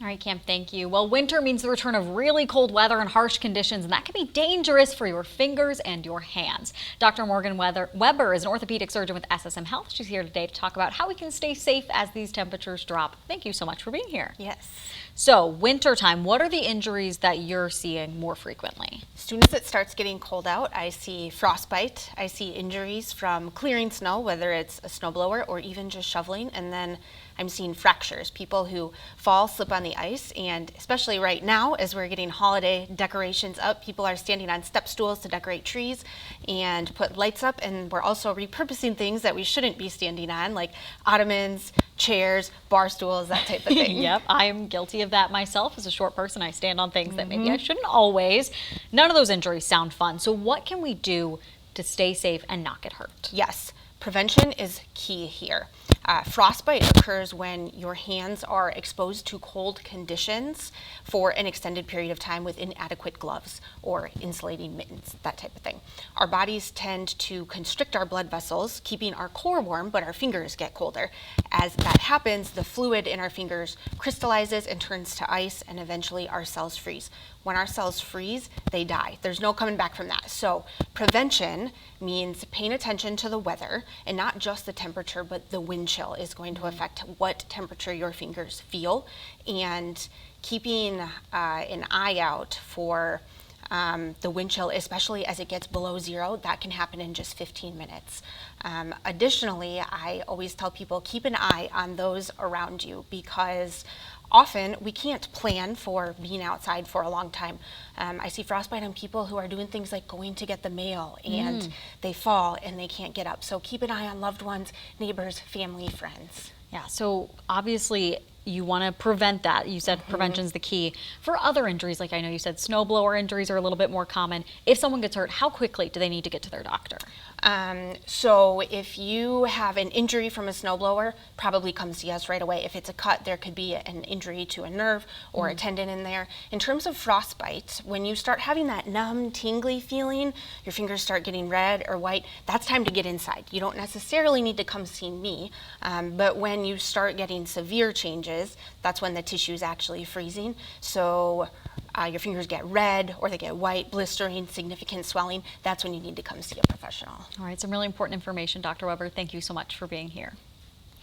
All right, Cam, thank you. Well, winter means the return of really cold weather and harsh conditions, and that can be dangerous for your fingers and your hands. Dr. Morgan Weber is an orthopedic surgeon with SSM Health. She's here today to talk about how we can stay safe as these temperatures drop. Thank you so much for being here. Yes. So, wintertime, what are the injuries that you're seeing more frequently? As soon as it starts getting cold out, I see frostbite. I see injuries from clearing snow, whether it's a snowblower or even just shoveling, and then I'm seeing fractures, people who fall, slip on the ice, and especially right now as we're getting holiday decorations up, people are standing on step stools to decorate trees and put lights up, and we're also repurposing things that we shouldn't be standing on, like ottomans, chairs, bar stools, that type of thing. Yep, I'm guilty of that myself. As a short person, I stand on things that maybe I shouldn't always. None of those injuries sound fun. So what can we do to stay safe and not get hurt? Yes, prevention is key here. Frostbite occurs when your hands are exposed to cold conditions for an extended period of time with inadequate gloves or insulating mittens, that type of thing. Our bodies tend to constrict our blood vessels, keeping our core warm, but our fingers get colder. As that happens, the fluid in our fingers crystallizes and turns to ice, and eventually our cells freeze. When our cells freeze, they die. There's no coming back from that. So prevention means paying attention to the weather, and not just the temperature, but the wind chill is going to affect what temperature your fingers feel, and keeping an eye out for the wind chill, especially as it gets below zero. That can happen in just 15 minutes. Additionally, I always tell people, keep an eye on those around you, because often we can't plan for being outside for a long time. I see frostbite on people who are doing things like going to get the mail and they fall and they can't get up. So keep an eye on loved ones, neighbors, family, friends. Yeah, so obviously you want to prevent that. You said prevention's the key. For other injuries, like I know you said snowblower injuries are a little bit more common. If someone gets hurt, how quickly do they need to get to their doctor? So if you have an injury from a snowblower, probably come see us right away. If it's a cut, there could be an injury to a nerve or a tendon in there. In terms of frostbite, when you start having that numb, tingly feeling, your fingers start getting red or white, that's time to get inside. You don't necessarily need to come see me, but when you start getting severe changes, that's when the tissue is actually freezing. So your fingers get red or they get white, blistering, significant swelling, that's when you need to come see a professional. All right, some really important information, Dr. Weber. Thank you so much for being here.